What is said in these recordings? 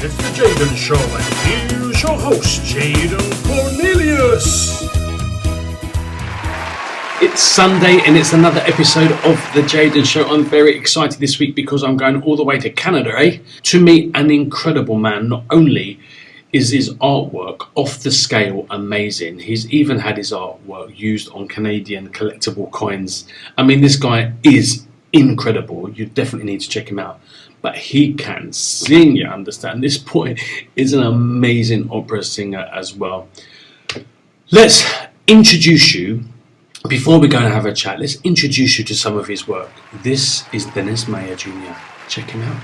It's the Jaden Show, and here's your host, Jaden Cornelious. It's Sunday, and it's another episode of the Jaden Show. I'm very excited this week because I'm going all the way to Canada, to meet an incredible man. Not only is his artwork off the scale amazing, he's even had his artwork used on Canadian collectible coins. I mean, this guy is incredible. You definitely need to check him out. But he can sing, you understand. This boy is an amazing opera singer as well. Let's introduce you, before we go and have a chat, let's introduce you to some of his work. This is Denis Mayer Jr. Check him out.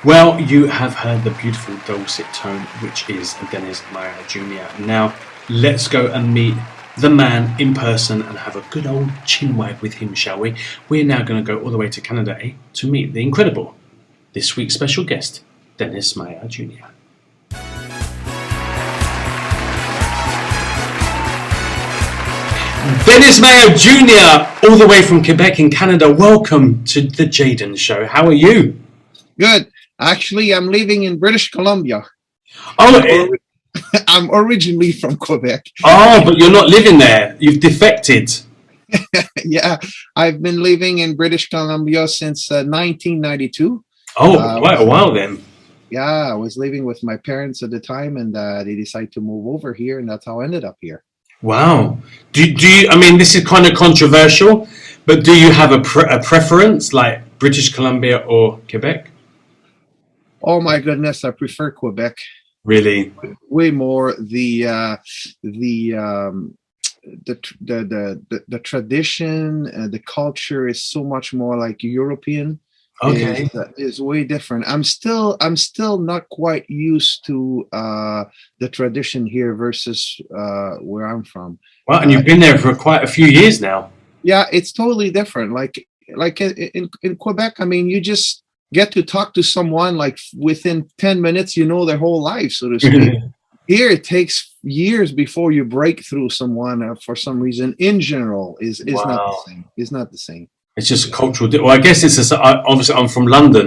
Well, you have heard the beautiful dulcet tone, which is Denis Mayer Jr. Now, let's go and meet the man in person and have a good old chinwag with him, shall we? We're now going to go all the way to Canada to meet the incredible, this week's special guest, Denis Mayer Jr. Denis Mayer Jr., all the way from Quebec in Canada. Welcome to the Jaden Show. How are you? Good. Actually, I'm living in British Columbia. Oh, I'm originally from Quebec. Oh, but you're not living there. You've defected. Yeah, I've been living in British Columbia since 1992. Oh, quite a while then. Yeah, I was living with my parents at the time, and they decided to move over here, and that's how I ended up here. Wow. Do you, I mean, this is kind of controversial, but do you have a preference, like British Columbia or Quebec? Oh my goodness, I prefer Quebec Really? way more. The the tradition, the culture is so much more like European. Okay. Is way different. I'm still not quite used to the tradition here versus where I'm from. Well, and Uh, you've been there for quite a few years now. yeah, it's totally different. Like in Quebec, I mean, you just get to talk to someone like within 10 minutes, you know their whole life, so to speak. Here, it takes years before you break through someone for some reason. In general, is not the Wow. same. Is not the same. It's just a cultural. Well, I guess obviously I'm from London,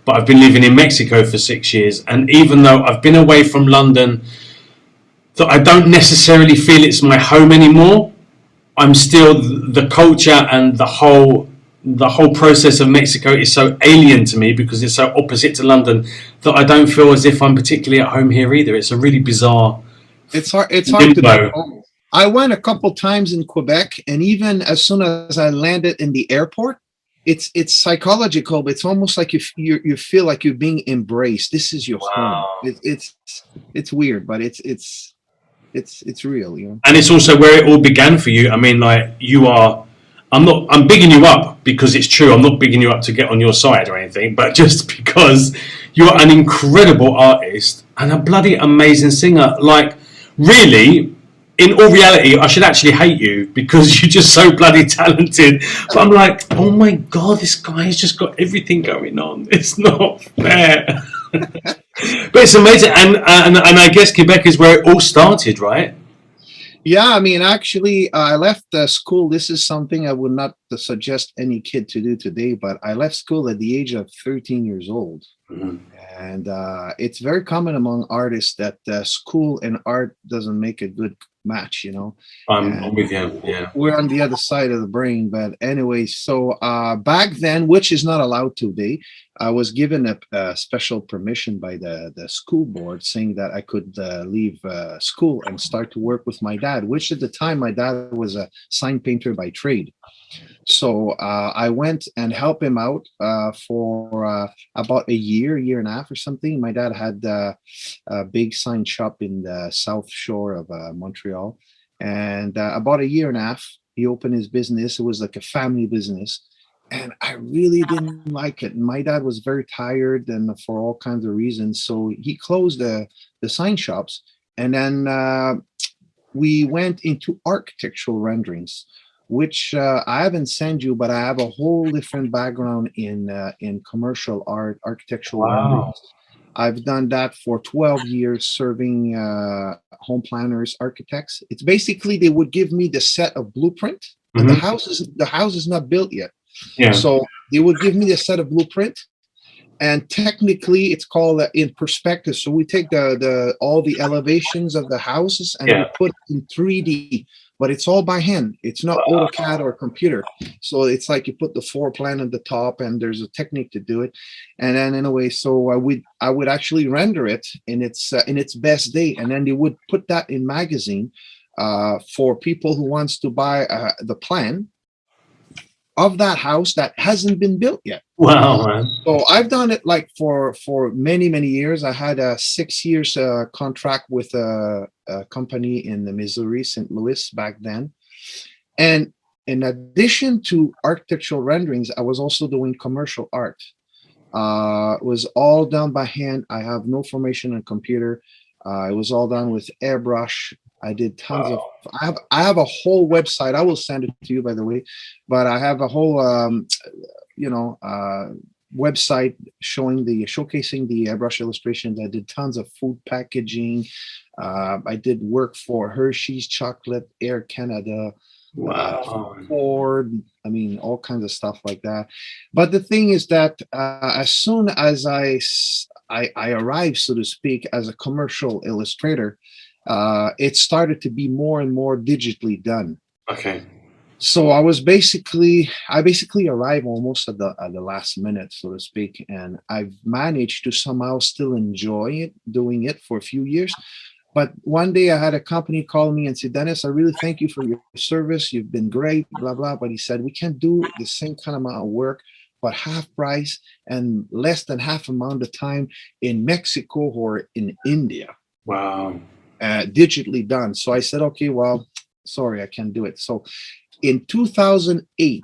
but I've been living in Mexico for 6 years, and even though I've been away from London, that I don't necessarily feel it's my home anymore. I'm still the culture and the whole process of Mexico is so alien to me because it's so opposite to London that I don't feel as if I'm particularly at home here either. It's a really bizarre It's hard to limbo. know. I went a couple times in Quebec, and even as soon as I landed in the airport, it's psychological. But it's almost like you feel like you're being embraced. This is your home. Wow. It's weird, but it's real. And it's also where it all began for you. I mean, like I'm bigging you up because it's true. I'm not bigging you up to get on your side or anything, but just because you're an incredible artist and a bloody amazing singer. Like, really, in all reality, I should actually hate you because you're just so bloody talented. But I'm like, oh my God, this guy's just got everything going on. It's not fair. But it's amazing. And I guess Quebec is where it all started, right? Yeah, I mean, actually, I left school. This is something I would not suggest any kid to do today, but I left school at the age of 13 years old. Mhm. And it's very common among artists that school and art doesn't make a good match, I'm And with you. Yeah. we're on the other side of the brain. But anyway, so back then, which is not allowed today, I was given a special permission by the school board saying that I could leave school and start to work with my dad, which at the time my dad was a sign painter by trade. So I went and helped him out for about a year and a half or something. My dad had a big sign shop in the South Shore of Montreal. And about a year and a half, he opened his business. It was like a family business. And I really didn't like it. My dad was very tired and for all kinds of reasons. So he closed the sign shops. And then we went into architectural renderings, which I haven't sent you, but I have a whole different background in commercial art, architectural Wow. renderings. I've done that for 12 years, serving home planners, architects. It's basically they would give me the set of blueprint, and the Hmm. house is not built yet. Yeah. So they would give me the set of blueprint, and technically it's called in perspective. So we take the all the elevations of the houses and we Yeah. put it in 3D, but it's all by hand. It's not AutoCAD or computer. So it's like you put the floor plan at the top, and there's a technique to do it. And then in a way, so I would actually render it in its best day, and then they would put that in magazine for people who wants to buy the plan of that house that hasn't been built yet. Wow, man. So I've done it like for many years. I had a 6 years contract with a company in the Missouri, St. Louis back then. And in addition to architectural renderings, I was also doing commercial art. It was all done by hand. I have no formation on computer. It was all done with airbrush. I did tons of. I have a whole website. I will send it to you, by the way. But I have a whole website showcasing the airbrush illustrations. I did tons of food packaging. I did work for Hershey's Chocolate, Air Canada, Wow. Ford. I mean, all kinds of stuff like that. But the thing is that as soon as I arrived, so to speak, as a commercial illustrator, it started to be more and more digitally done. Okay. So I basically arrived almost at the last minute, so to speak, and I've managed to somehow still enjoy it, doing it for a few years. But one day I had a company call me and say, Dennis, I really thank you for your service. You've been great, blah, blah. But he said, we can't do the same kind of amount of work but half price and less than half amount of time in Mexico or in India, Wow. digitally done. So I said, okay, well, sorry, I can't do it. So in 2008,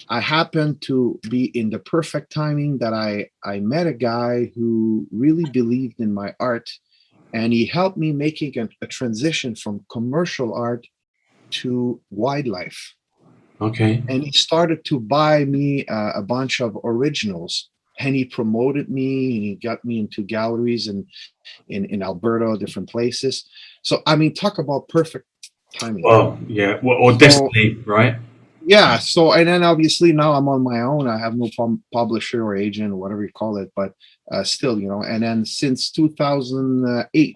I happened to be in the perfect timing that I met a guy who really believed in my art, and he helped me making a transition from commercial art to wildlife. Okay. And he started to buy me a bunch of originals, and he promoted me, and he got me into galleries in Alberta, different places. So I mean, talk about perfect timing. Well, yeah. Well, or So destiny, right? yeah, so and then obviously now I'm on my own. I have no publisher or agent or whatever you call it, but still, you know. And then since 2008,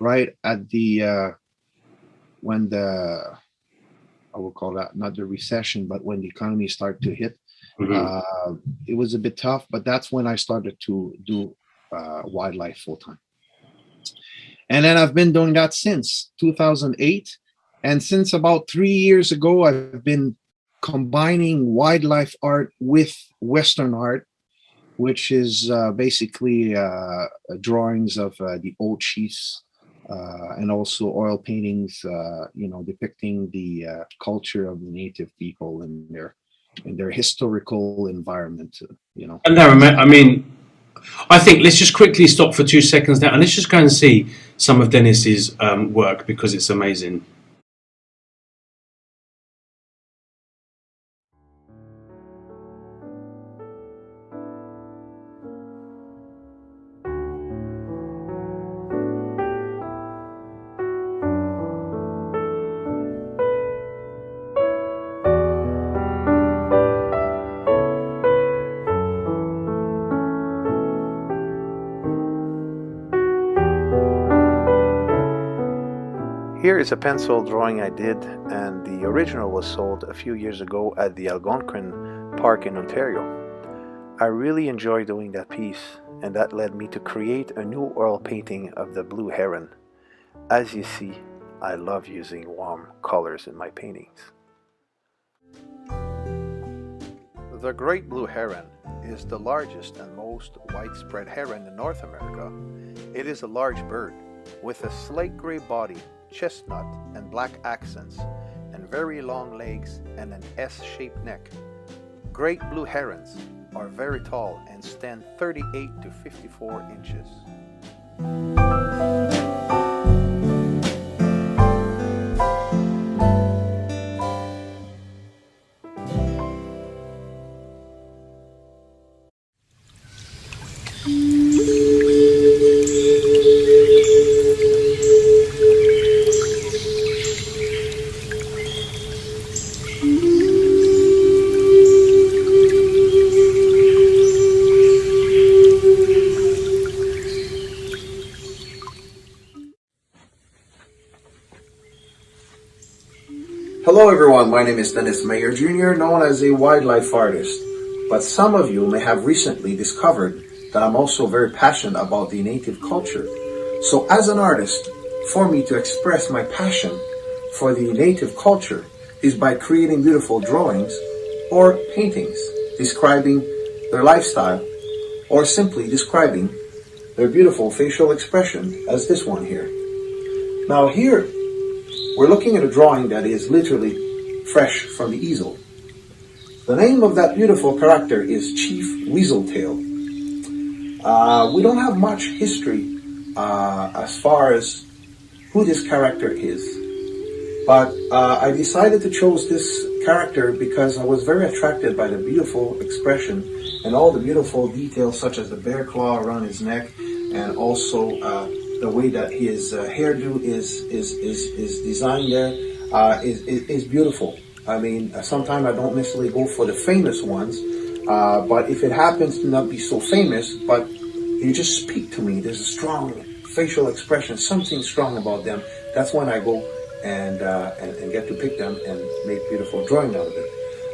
right at the when the I will call that not the recession, but when the economy started to hit, Mhm. uh, it was a bit tough. But that's when I started to do wildlife full time. And then I've been doing that since 2008. And since about 3 years ago, I've been combining wildlife art with Western art, which is basically drawings of the old chiefs and also oil paintings, depicting the culture of the native people and their historical environment. And there, I mean, I think let's just quickly stop for 2 seconds now, and let's just go and see some of Denis's work because it's amazing. Here is a pencil drawing I did, and the original was sold a few years ago at the Algonquin Park in Ontario. I really enjoy doing that piece, and that led me to create a new oil painting of the blue heron. As you see, I love using warm colors in my paintings. The great blue heron is the largest and most widespread heron in North America. It is a large bird with a slate gray body, chestnut and black accents, and very long legs and an S-shaped neck. Great blue herons are very tall and stand 38 to 54 inches. Hello everyone, my name is Denis Mayer Jr., known as a wildlife artist. But some of you may have recently discovered that I'm also very passionate about the native culture. So as an artist, for me to express my passion for the native culture is by creating beautiful drawings or paintings describing their lifestyle or simply describing their beautiful facial expression as this one here. Now here, we're looking at a drawing that is literally fresh from the easel. The name of that beautiful character is Chief Weaseltail. We don't have much history as far as who this character is, but I decided to choose this character because I was very attracted by the beautiful expression and all the beautiful details such as the bear claw around his neck and also the way that his hairdo is designed there is beautiful. I mean, sometimes I don't necessarily go for the famous ones, but if it happens to not be so famous, but you just speak to me, there's a strong facial expression, something strong about them, that's when I go and get to pick them and make beautiful drawing out of it.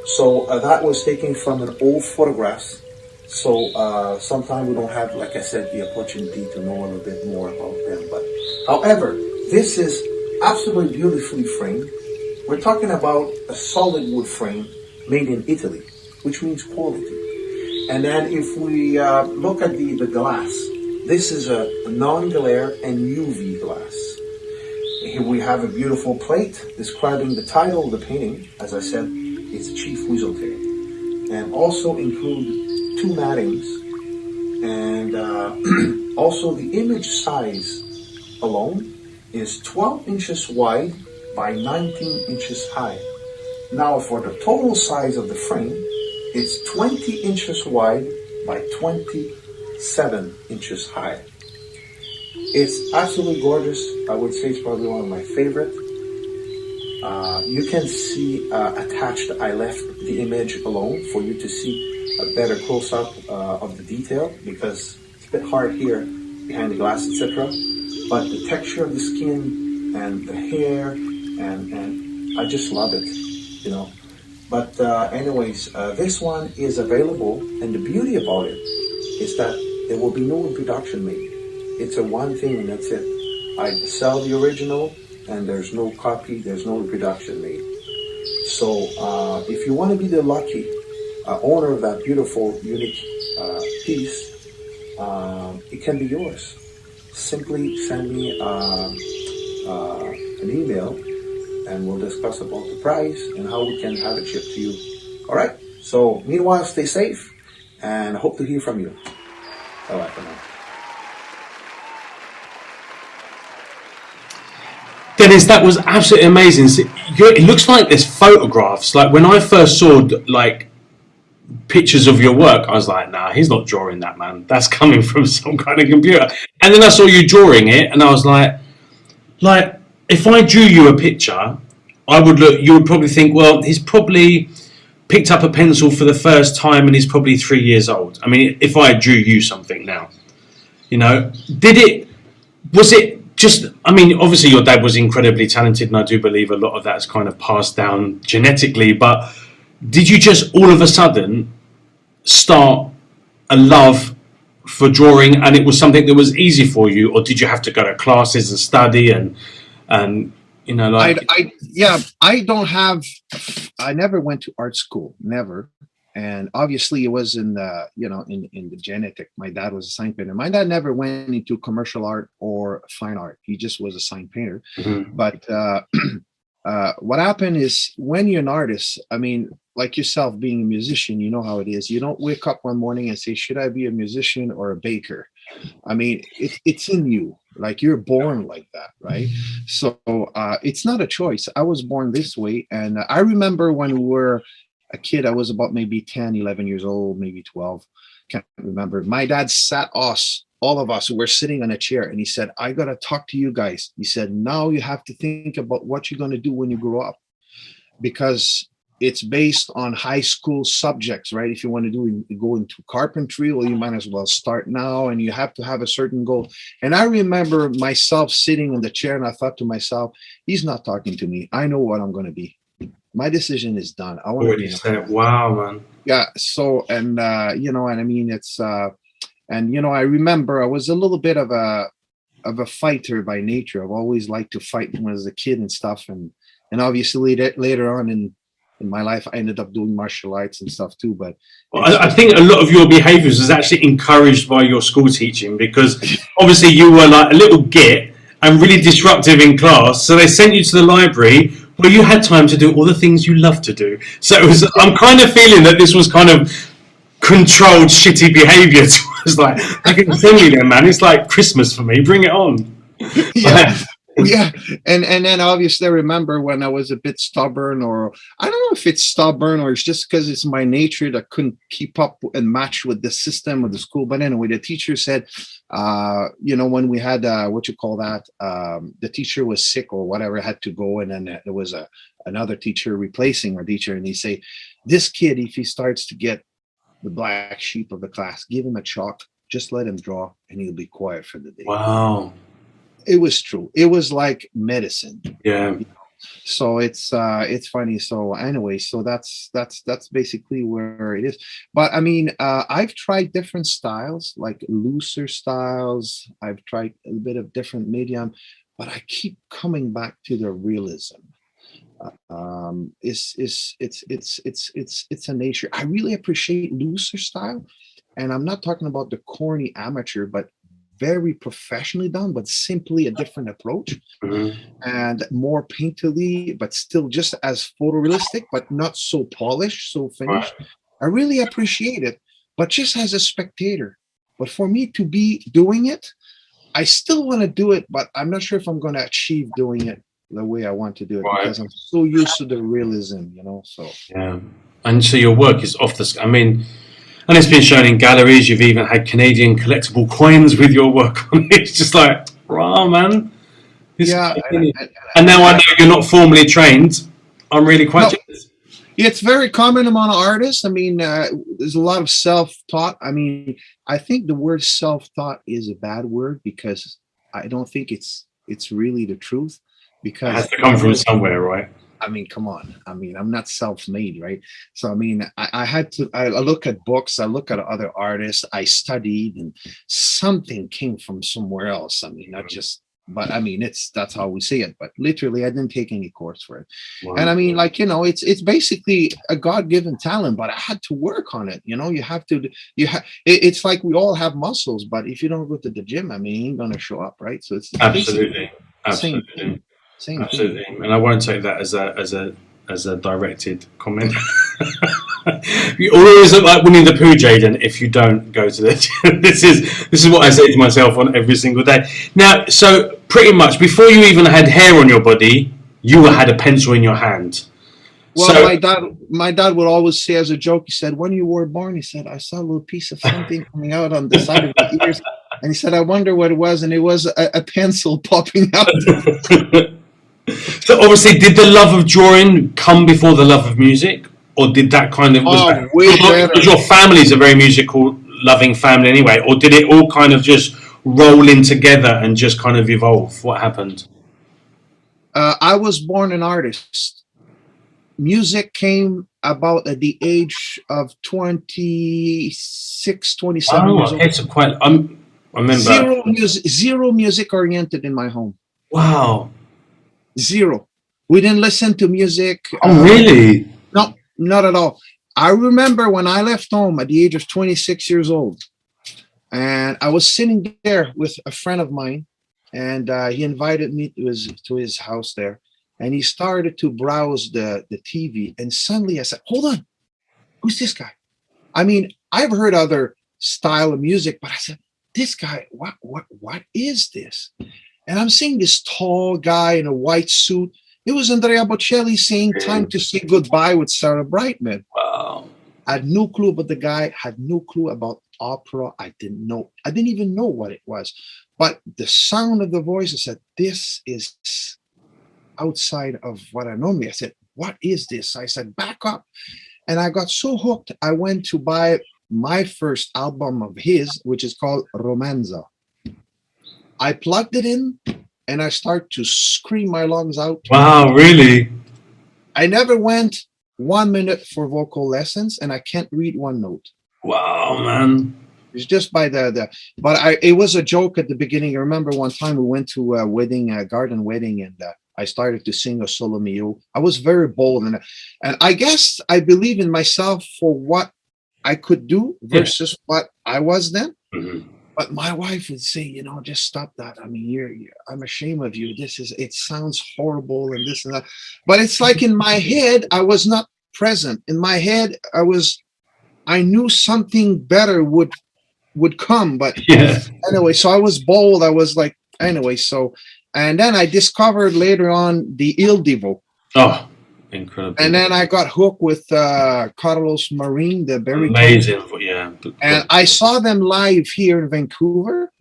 So that was taken from an old photographs. So sometimes we don't have, like I said, the opportunity to know a little bit more about them. But however, this is absolutely beautifully framed. We're talking about a solid wood frame made in Italy. which means quality. And then if we look at the glass, this is a non-glare and UV glass. Here we have a beautiful plate describing the title of the painting. As I said, it's Chief Weaseltail. And also include 2 mattings. And also the image size alone is 12 inches wide by 19 inches high. Now for the total size of the frame, it's 20 inches wide by 27 inches high. It's absolutely gorgeous. I would say it's probably one of my favorite. You can see attached, I left the image alone for you to see a better close-up of the detail, because it's a bit hard here behind the glass, etc. But the texture of the skin and the hair, and I just love it, you know. But anyways, this one is available, and the beauty about it is that there will be no reproduction made. It's a one thing and that's it. I sell the original, and there's no copy, there's no reproduction made. So if you want to be the lucky owner of that beautiful, unique piece, it can be yours. Simply send me an email, and we'll discuss about the price and how we can have it shipped to you. All right? So meanwhile, stay safe, and I hope to hear from you. Bye-bye for now. Denis, that was absolutely amazing. So, it looks like there's photographs. Like when I first saw like pictures of your work, I was like, nah, he's not drawing that, man. That's coming from some kind of computer. And then I saw you drawing it, and I was like, if I drew you a picture, you would probably think, well, he's probably picked up a pencil for the first time and he's probably 3 years old. I mean, if I drew you something now, you know, was it just, I mean, obviously your dad was incredibly talented, and I do believe a lot of that's kind of passed down genetically, but did you just all of a sudden start a love for drawing, and it was something that was easy for you, or did you have to go to classes and study and you know, like I never went to art school, never. And obviously it was in the, you know, in the genetic. My dad was a sign painter. My dad never went into commercial art or fine art. He just was a sign painter. Mm-hmm. But what happened is, when you're an artist, I mean, like yourself being a musician, you know how it is. You don't wake up one morning and say, should I be a musician or a baker? I mean, it's in you. Like, you're born like that, right? So it's not a choice. I was born this way. And I remember when we were a kid, I was about maybe 10, 11 years old, maybe 12. Can't remember. My dad sat us, all of us, were sitting on a chair, and he said, I got to talk to you guys. He said, now you have to think about what you're going to do when you grow up, because it's based on high school subjects, right? If you want to go into carpentry, well, you might as well start now, and you have to have a certain goal. And I remember myself sitting in the chair, and I thought to myself, he's not talking to me. I know what I'm going to be. My decision is done. I want to be. Wow, man. Yeah. So, and you know, and I mean, it's and you know, I remember I was a little bit of a fighter by nature. I've always liked to fight when I was a kid and stuff, and obviously later on in my life, I ended up doing martial arts and stuff too. But I think a lot of your behaviours was actually encouraged by your school teaching, because obviously you were like a little git and really disruptive in class. So they sent you to the library where you had time to do all the things you love to do. So it was, I'm kind of feeling that this was kind of controlled shitty behaviour. It's like, I can send you there, man. It's like Christmas for me. Bring it on. Yeah. Yeah, and then obviously I remember when I was a bit stubborn, or I don't know if it's stubborn or it's just because it's my nature that couldn't keep up and match with the system of the school. But anyway, the teacher said, you know, when we had the teacher was sick or whatever, had to go, and then there was another teacher replacing our teacher, and he say, this kid, if he starts to get the black sheep of the class, give him a chalk, just let him draw, and he'll be quiet for the day. Wow. It was true. It was like medicine. Yeah. So it's funny. So anyway, so that's basically where it is. But I mean, I've tried different styles, like looser styles. I've tried a bit of different medium, but I keep coming back to the realism. It's a nature. I really appreciate looser style, and I'm not talking about the corny amateur, but very professionally done, but simply a different approach Mhm. and more painterly, but still just as photorealistic, but not so polished, so Right. finished. I really appreciate it, but just as a spectator. But for me to be doing it, I still want to do it, but I'm not sure if I'm going to achieve doing it the way I want to do it Right. because I'm so used to the realism, So Yeah. And so your work is off the. I mean, and it's been shown in galleries. You've even had Canadian collectible coins with your work on it. It's just like, wow, man. This yeah, and now I I know you're not formally trained. I'm really quite no, jealous. it's very common among artists. I mean, there's a lot of self-taught. I mean, I think the word self-taught is a bad word because I don't think it's really the truth. It has Because to come from somewhere, right? I mean, come on. I mean, I'm not self-made, right? So I mean, I had to. I look at books. I look at other artists. I studied, and something came from somewhere else. I mean, not just. But I mean, that's how we see it. But literally, I didn't take any course for it. And I Wow. mean, like it's basically a God-given talent. But I had to work on it. You have to. It's like we all have muscles, but if you don't go to the gym, I mean, you ain't gonna show up, right? So it's basically Absolutely. the same Absolutely. thing. Same thing. Absolutely. And I won't take that as a directed comment. You always look like Winnie the Pooh, Jaden, if you don't go to the gym. This is what I say to myself on every single day. Now, so pretty much before you even had hair on your body, you had a pencil in your hand. Well, So my dad would always say as a joke, he said, when you were born, he said, I saw a little piece of something coming out on the side of your ears. And he said, I wonder what it was. And it was a pencil popping out. So obviously, did the love of drawing come before the love of music, or did that kind of was Oh, that way better. because your family's a very musical, loving family anyway, or did it all kind of just roll in together and just kind of evolve? What happened? I was born an artist. Music came about at the age of 26, 27 Oh, years old. okay, so quite. I remember. Zero music oriented in my home. Wow. Zero. We didn't listen to music. Oh, really? No, not at all. I remember when I left home at the age of 26 years old, and I was sitting there with a friend of mine, and he invited me to his house there, and he started to browse the TV, and suddenly I said, "Hold on, who's this guy?" I mean, I've heard other style of music, but I said, "This guy, what is this?" And I'm seeing this tall guy in a white suit. It was Andrea Bocelli saying "Time to Say Goodbye" with Sarah Brightman. Wow. I had no clue about the guy, had no clue about opera. I didn't know. I didn't even know what it was. But the sound of the voice, I said, this is outside of what I normally. I said, what is this? I said, back up. And I got so hooked, I went to buy my first album of his, which is called Romanza. I plugged it in and I start to scream my lungs out. Wow, really? I never went 1 minute for vocal lessons, and I can't read one note. Wow, man. It's just by it was a joke at the beginning. I remember one time we went to a wedding, a garden wedding, and I started to sing a solo mio. I was very bold, and I guess I believe in myself for what I could do versus what I was then. Mm-hmm. But my wife would say, just stop that. I mean, I'm ashamed of you. It sounds horrible and this and that. But it's like in my head, I was not present. In my head, I knew something better would come. But anyway, so I was bold. I was like, anyway, so, and then I discovered later on the Il Divo. Oh, incredible. And then I got hooked with Carlos Marin, the baritone. Amazing, yeah. And I saw them live here in Vancouver.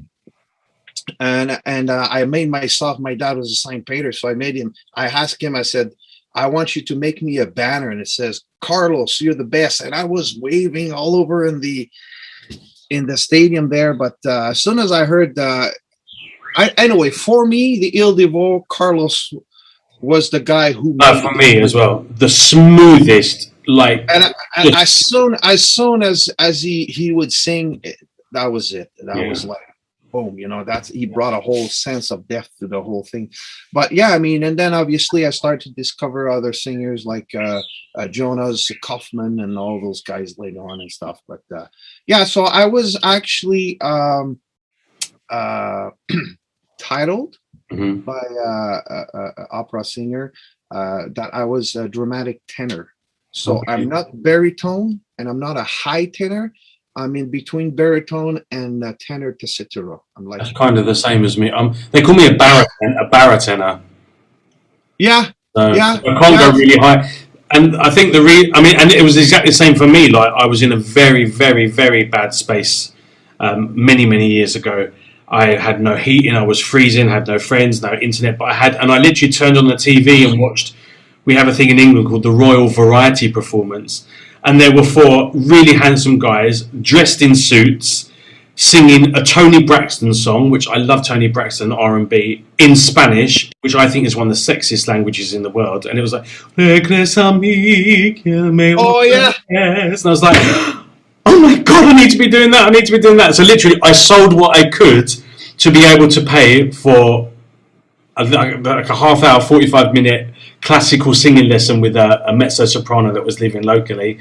And I made myself, my dad was a sign painter, so I asked him, I said, I want you to make me a banner, and it says, Carlos, you're the best. And I was waving all over in the stadium there. But as soon as I heard, anyway, for me, the Il Divo, Carlos was the guy who made for me as well, the smoothest, like. And as soon as he would sing, that was it. That was like, oh, that's, he brought a whole sense of depth to the whole thing. But yeah, I mean, and then obviously I started to discover other singers like Jonas Kaufman and all those guys later on and stuff. But yeah, so I was actually titled by a opera singer that I was a dramatic tenor. So Okay. I'm not baritone and I'm not a high tenor. I'm in between baritone and tenor tessitura. I'm like, That's kind of the same as me. They call me a baritone. yeah, So yeah, I can't go yeah. really high. And I think and it was exactly the same for me. Like I was in a very, very, very bad space many, many years ago. I had no heating. I was freezing. Had no friends, no internet. But I literally turned on the TV and watched. We have a thing in England called the Royal Variety Performance, and there were four really handsome guys dressed in suits singing a Tony Braxton song, which I love Tony Braxton R&B, in Spanish, which I think is one of the sexiest languages in the world. And it was like, Oh yeah. and I was like, oh my God, I need to be doing that. I need to be doing that. So literally, I sold what I could to be able to pay for like a half hour, 45-minute classical singing lesson with a mezzo soprano that was living locally,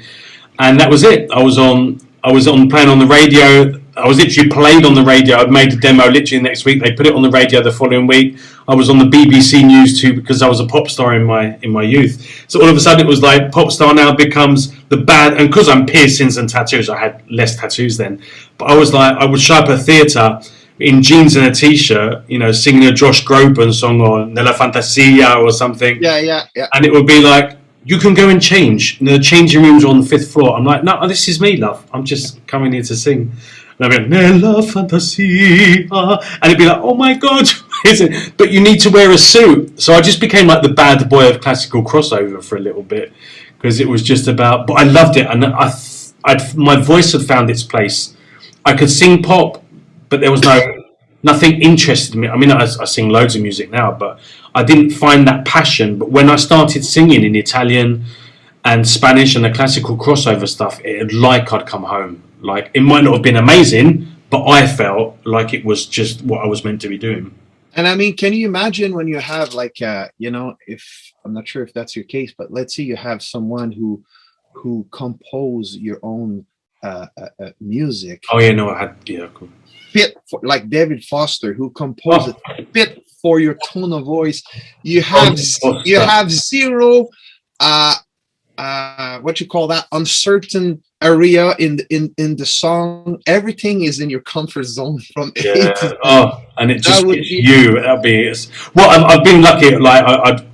and that was it. I was on playing on the radio. I was literally played on the radio. I'd made a demo literally next week. They put it on the radio the following week. I was on the BBC News too because I was a pop star in my youth. So all of a sudden it was like pop star now becomes the bad, and because I'm piercings and tattoos, I had less tattoos then. But I was like, I would show up at theatre in jeans and a t-shirt, singing a Josh Groban song or Nella Fantasia or something. Yeah. And it would be like, you can go and change. The changing rooms are on the 5th floor. I'm like, no, this is me, love. I'm just coming here to sing. And I'd be like, Nella Fantasia. And it'd be like, oh my God. But you need to wear a suit. So I just became like the bad boy of classical crossover for a little bit. Because it was just about, but I loved it. And my voice had found its place. I could sing pop, but there was nothing interested me. I mean, I sing loads of music now, but I didn't find that passion. But when I started singing in Italian and Spanish and the classical crossover stuff, it like I'd come home. Like it might not have been amazing, but I felt like it was just what I was meant to be doing. And I mean, can you imagine when you have like, if I'm not sure if that's your case, but let's say you have someone who compose your own music. Oh yeah, no, I had cool. Fit for, like David Foster, who composed it fit for your tone of voice. You have zero what you call that uncertain area in the song. Everything is in your comfort zone from A to Z. And it just gets you. That'd be well. I've been lucky. Like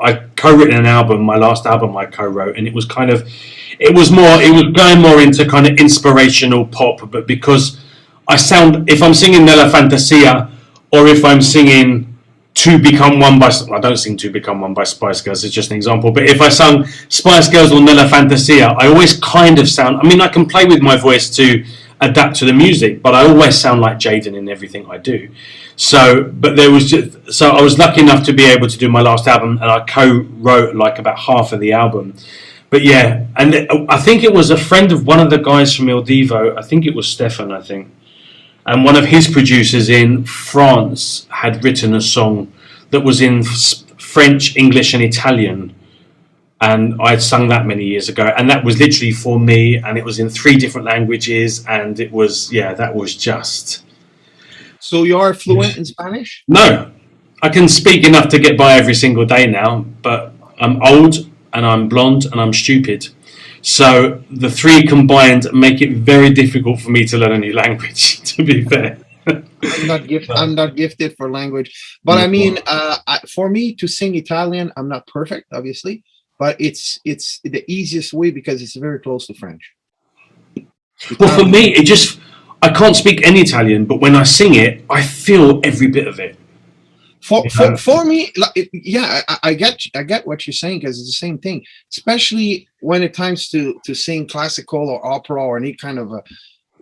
I co-written an album. My last album I co-wrote, and it was kind of, it was going more into kind of inspirational pop, but because I sound, if I'm singing Nella Fantasia or if I'm singing To Become One by, I don't sing To Become One by Spice Girls, it's just an example, but if I sung Spice Girls or Nella Fantasia, I always kind of sound, I mean, I can play with my voice to adapt to the music, but I always sound like Jaden in everything I do. So I was lucky enough to be able to do my last album, and I co-wrote like about half of the album. But yeah, and I think it was a friend of one of the guys from Il Divo, I think it was Stefan, I think. And one of his producers in France had written a song that was in French, English, and Italian. And I'd sung that many years ago. And that was literally for me. And it was in 3 different languages. And it was, that was just... So you are fluent in Spanish? No. I can speak enough to get by every single day now. But I'm old, and I'm blonde, and I'm stupid. So the 3 combined make it very difficult for me to learn a new language, to be fair. I'm not gifted for language. But I mean, for me to sing Italian, I'm not perfect, obviously. But it's the easiest way because it's very close to French. Well, for me, I can't speak any Italian, but when I sing it, I feel every bit of it. For me, I get what you're saying because it's the same thing, especially when it comes to sing classical or opera or any kind of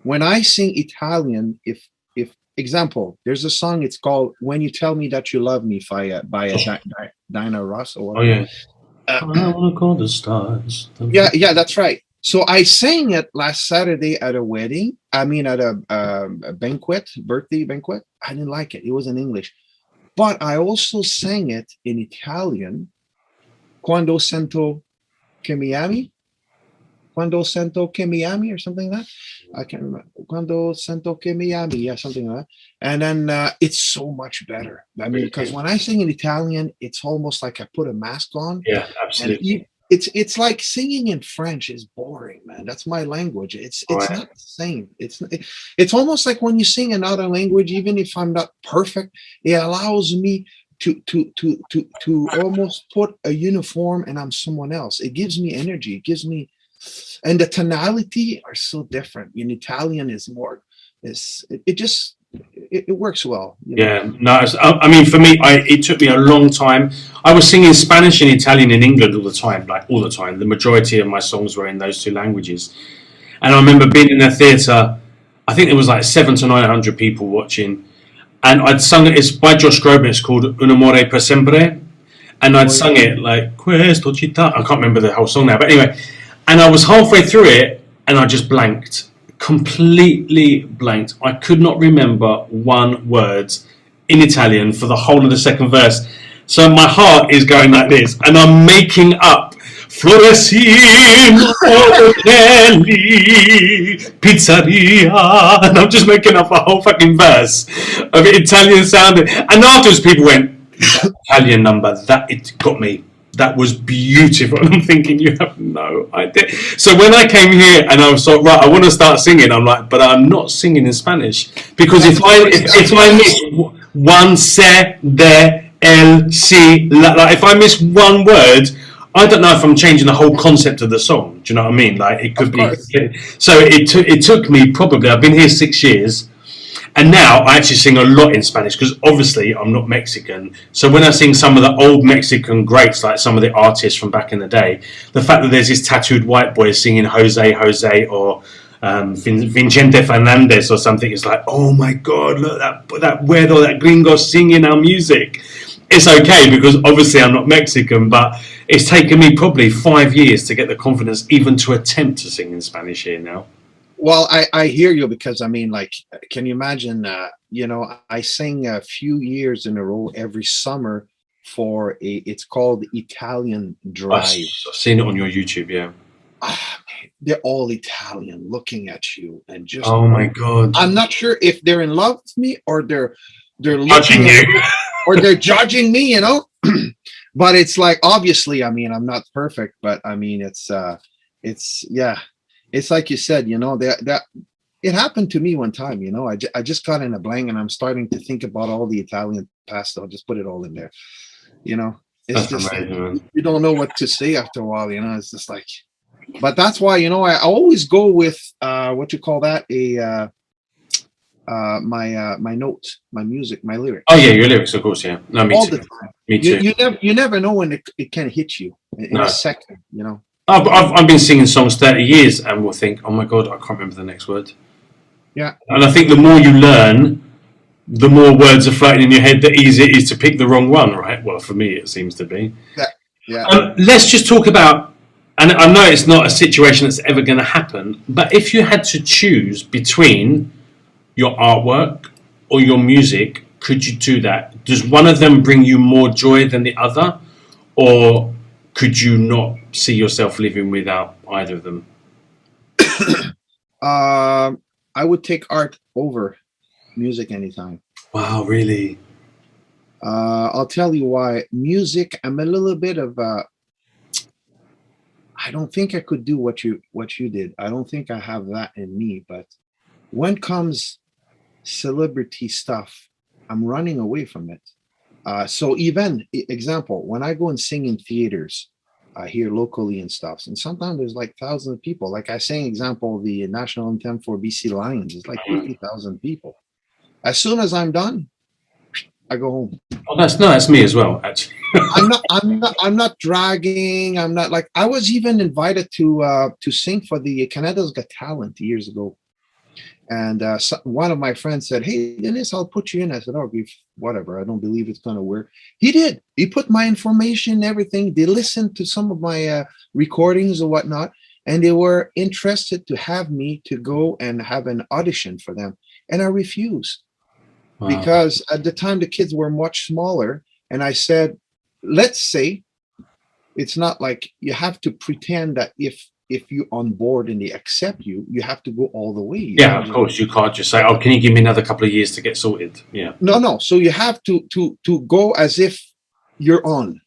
when I sing Italian, if example, there's a song, it's called "When You Tell Me That You Love Me" by Diana Ross or whatever. Oh yeah. I wanna call the stars. Yeah, that's right. So I sang it last Saturday at a wedding. I mean, at a banquet, birthday banquet. I didn't like it. It was in English. But I also sang it in Italian. Quando sento che mi ami? Quando sento che mi ami, or something like that. I can't remember. Quando sento che mi ami, yeah, something like that. And then it's so much better. I mean, because when I sing in Italian, it's almost like I put a mask on. Yeah, absolutely. It's like singing in French is boring, man. That's my language. It's Right. not the same. It's almost like when you sing another language, even if I'm not perfect, it allows me to almost put a uniform and I'm someone else. It gives me energy. It gives me, and the tonality are so different. In Italian is more, it works well. You know? Yeah, no, I mean, for me, it took me a long time. I was singing Spanish and Italian in England all the time, like all the time. The majority of my songs were in those two languages. And I remember being in a theatre, I think there was like 700 to 900 people watching. And I'd sung it, it's by Josh Groban, it's called Un amore per sempre. And I'd sung it like, Questo città. I can't remember the whole song now, but anyway. And I was halfway through it and I just blanked. Completely blanked. I could not remember one word in Italian for the whole of the second verse. So my heart is going like this, and I'm making up Floresino Orgelli Pizzeria, and I'm just making up a whole fucking verse of Italian sounding. And afterwards, people went, "That Italian number, that it got me. That was beautiful." And I'm thinking, you have no idea. So when I came here and I was like, right, I want to start singing, I'm like, but I'm not singing in Spanish. Because if I miss one se, de, el, si, like if I miss one word, I don't know if I'm changing the whole concept of the song. Do you know what I mean? Like it could be. So it took me probably, I've been here 6 years. And now I actually sing a lot in Spanish because obviously I'm not Mexican. So when I sing some of the old Mexican greats, like some of the artists from back in the day, the fact that there's this tattooed white boy singing Jose, Jose, or Vicente Fernandez or something, it's like, oh my God, look, that weirdo, that gringo singing our music. It's okay because obviously I'm not Mexican, but it's taken me probably 5 years to get the confidence even to attempt to sing in Spanish here now. Well, I hear you because I mean, like, can you imagine? I sing a few years in a row every summer for it's called Italian Drive. I've seen it on your YouTube, yeah. They're all Italian, looking at you and just. Oh my God! I'm not sure if they're in love with me or they're judging you, or they're judging me. You know, but it's like obviously, I mean, I'm not perfect, but I mean, it's yeah. It's like you said, that it happened to me one time, I just got in a blank and I'm starting to think about all the Italian pasta. I'll just put it all in there. It's that's just, amazing. You don't know what to say after a while, it's just like, but that's why, I always go with, what you call that? My notes, my music, my lyrics. Oh yeah, your lyrics, of course, yeah. No, me all too. The time. Me too. You never know when it can hit you in a second, I've been singing songs 30 years and will think, oh my God, I can't remember the next word. Yeah. And I think the more you learn, the more words are floating in your head, the easier it is to pick the wrong one, right? Well, for me, it seems to be. Yeah. Let's just talk about, and I know it's not a situation that's ever going to happen, but if you had to choose between your artwork or your music, could you do that? Does one of them bring you more joy than the other? Or could you not see yourself living without either of them? I would take art over music anytime. Wow, really? I'll tell you why. Music, I'm a little bit of I don't think I could do what you did. I don't think I have that in me. But when comes celebrity stuff, I'm running away from it. So even example, when I go and sing in theaters here locally and stuff, and sometimes there's like thousands of people. Like I sang example, the national anthem for BC Lions, it's like 50,000 people. As soon as I'm done, I go home. Oh, that's me as well, actually. I'm not dragging. I'm not like I was even invited to sing for the Canada's Got Talent years ago. And one of my friends said, "Hey, Denis, I'll put you in." I said, "Oh, whatever. I don't believe it's going to work." He did. He put my information, everything. They listened to some of my recordings or whatnot. and they were interested to have me to go and have an audition for them, and I refused because at the time the kids were much smaller, and I said, let's say it's not like you have to pretend that if you're on board and they accept you, you have to go all the way. Yeah, of course. You can't just say, "Oh, can you give me another couple of years to get sorted?" Yeah. No. So you have to go as if you're on,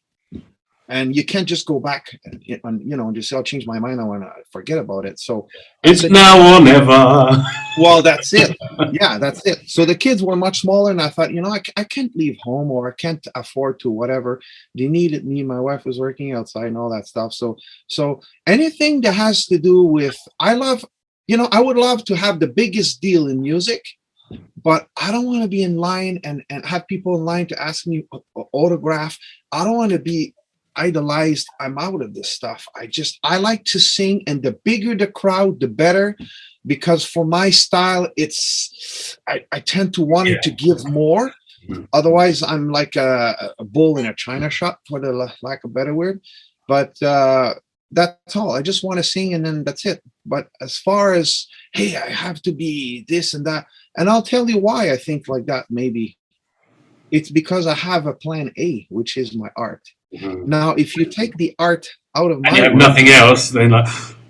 and you can't just go back and just say, "I'll change my mind. I want to forget about it." So It's now or never. well, that's it. Yeah, that's it. So the kids were much smaller, and I thought, I can't leave home, or I can't afford to, whatever. They needed me. My wife was working outside and all that stuff. So anything that has to do with, I would love to have the biggest deal in music, but I don't want to be in line and have people in line to ask me autograph. I don't want to be idolized. I'm out of this stuff. I like to sing, and the bigger the crowd, the better, because for my style, I tend to want it to give more. Otherwise, I'm like a bull in a china shop, for the lack of a better word. But that's all. I just want to sing, and then that's it. But as far as, hey, I have to be this and that, and I'll tell you why I think like that. Maybe it's because I have a plan A, which is my art. Now, if you take the art out of my, and you have work, nothing else, then like,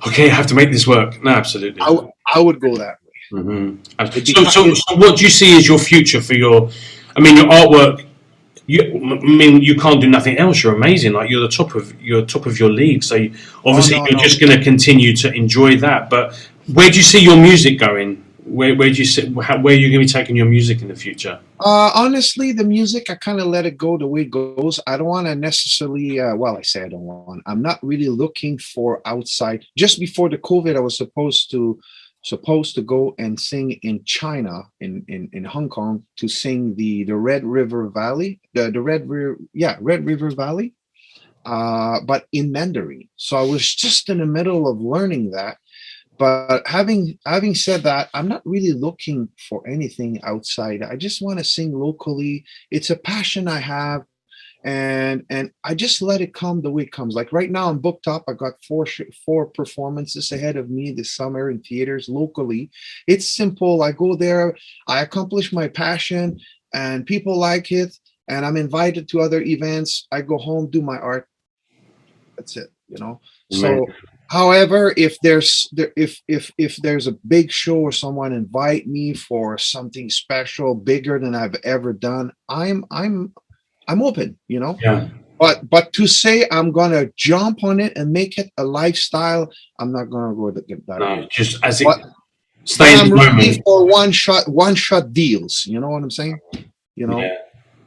okay, I have to make this work. No, absolutely. I would go that way. So what do you see as your future for your? I mean, your artwork. You can't do nothing else. You're amazing. Like you're top of your league. So obviously you're just going to continue to enjoy that. But where do you see your music going? Where do you see? Where are you going to be taking your music in the future? Honestly, the music, I kind of let it go the way it goes. I don't want to necessarily, I say I don't want. I'm not really looking for outside. Just before the COVID, I was supposed to go and sing in China, in Hong Kong, to sing the Red River Valley, Red River Valley, but in Mandarin. So I was just in the middle of learning that. But having said that, I'm not really looking for anything outside. I just want to sing locally. It's a passion I have, and I just let it come the way it comes. Like right now, I'm booked up. I got four performances ahead of me this summer in theaters locally. It's simple. I go there, I accomplish my passion, and people like it, and I'm invited to other events. I go home, do my art. That's it. So. However, if there's a big show or someone invite me for something special, bigger than I've ever done, I'm open, Yeah. But to say I'm gonna jump on it and make it a lifestyle, I'm not gonna go to get that. No, just as it stays. I'm looking for one shot deals. You know what I'm saying? Yeah,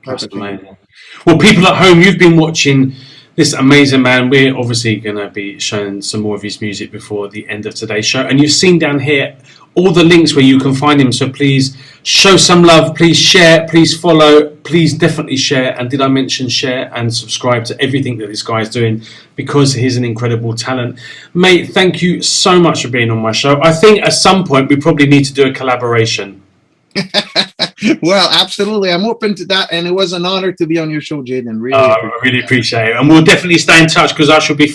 that's amazing. Well, people at home, you've been watching this amazing man. We're obviously going to be showing some more of his music before the end of today's show. And you've seen down here all the links where you can find him. So please show some love. Please share. Please follow. Please definitely share. And did I mention share and subscribe to everything that this guy is doing, because he's an incredible talent. Mate, thank you so much for being on my show. I think at some point we probably need to do a collaboration. Well, absolutely. I'm open to that, and it was an honor to be on your show, Jaden. I really appreciate it, and we'll definitely stay in touch, because I shall be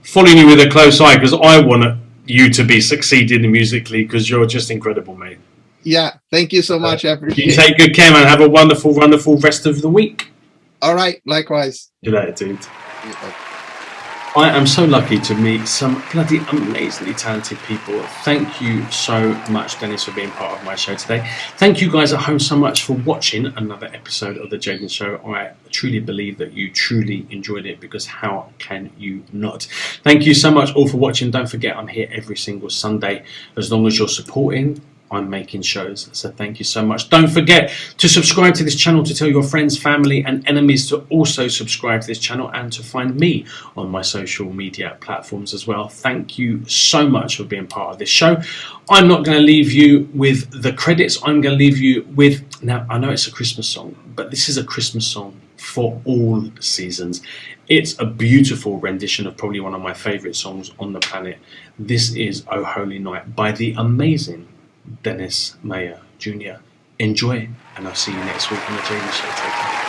following you with a close eye, because I want you to be succeeding musically, because you're just incredible, mate. Yeah, thank you so much. I appreciate it. You take good care, man. Have a wonderful, wonderful rest of the week. All right, likewise. See you later, dude. I am so lucky to meet some bloody amazingly talented people. Thank you so much, Denis, for being part of my show today. Thank you guys at home so much for watching another episode of The Jaden Show. I truly believe that you truly enjoyed it, because how can you not? Thank you so much all for watching. Don't forget, I'm here every single Sunday. As long as you're supporting, I'm making shows, so thank you so much. Don't forget to subscribe to this channel, to tell your friends, family and enemies to also subscribe to this channel, and to find me on my social media platforms as well. Thank you so much for being part of this show. I'm not going to leave you with the credits. I'm going to leave you with, now I know it's a Christmas song, but this is a Christmas song for all seasons. It's a beautiful rendition of probably one of my favorite songs on the planet. This is Oh Holy Night by the amazing Denis Mayer Jr. Enjoy, and I'll see you next week on The Jaden Show. Take care.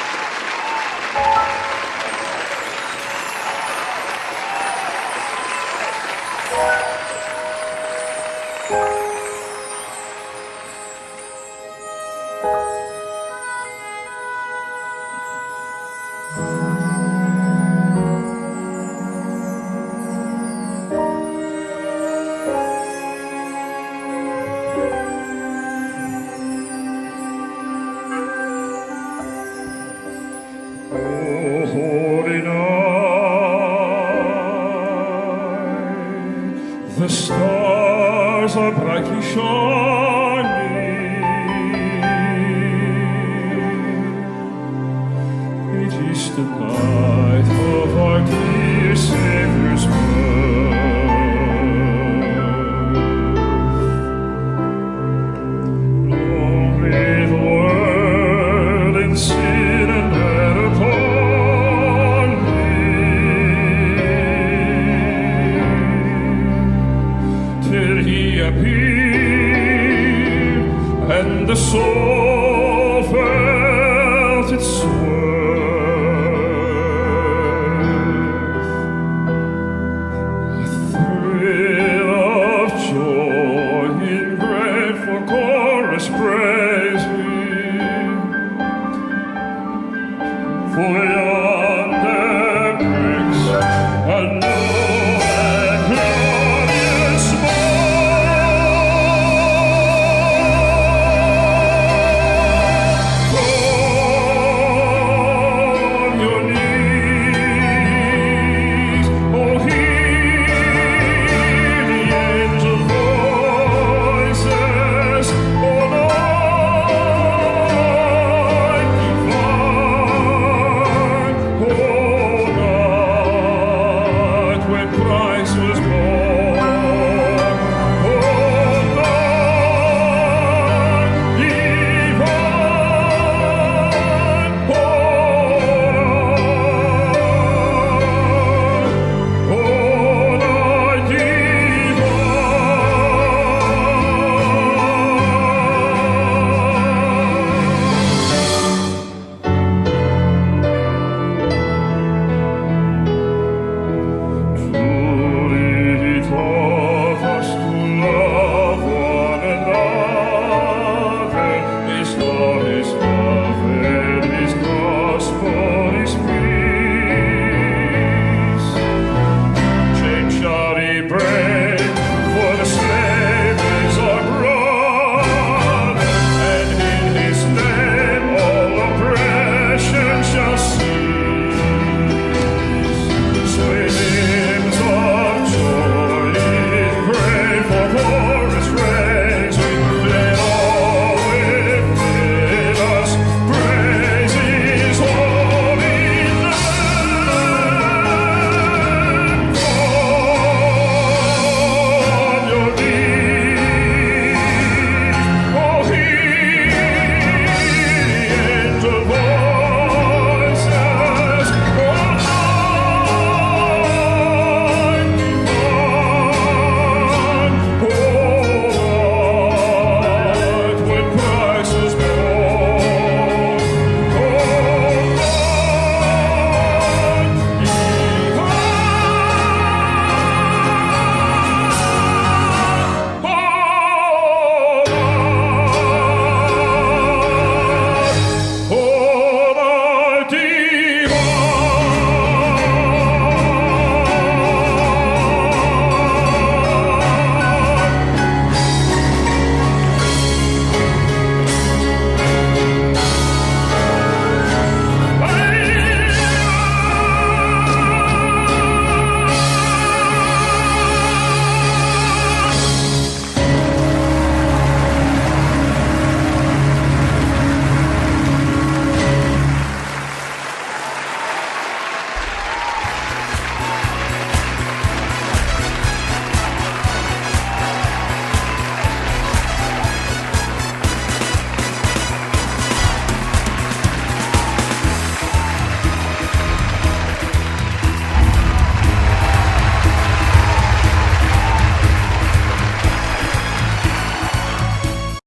The stars are brightly shining. It is the night of our dear Savior's birth. Long lay the world in sin and error upon till he appeared, and the soul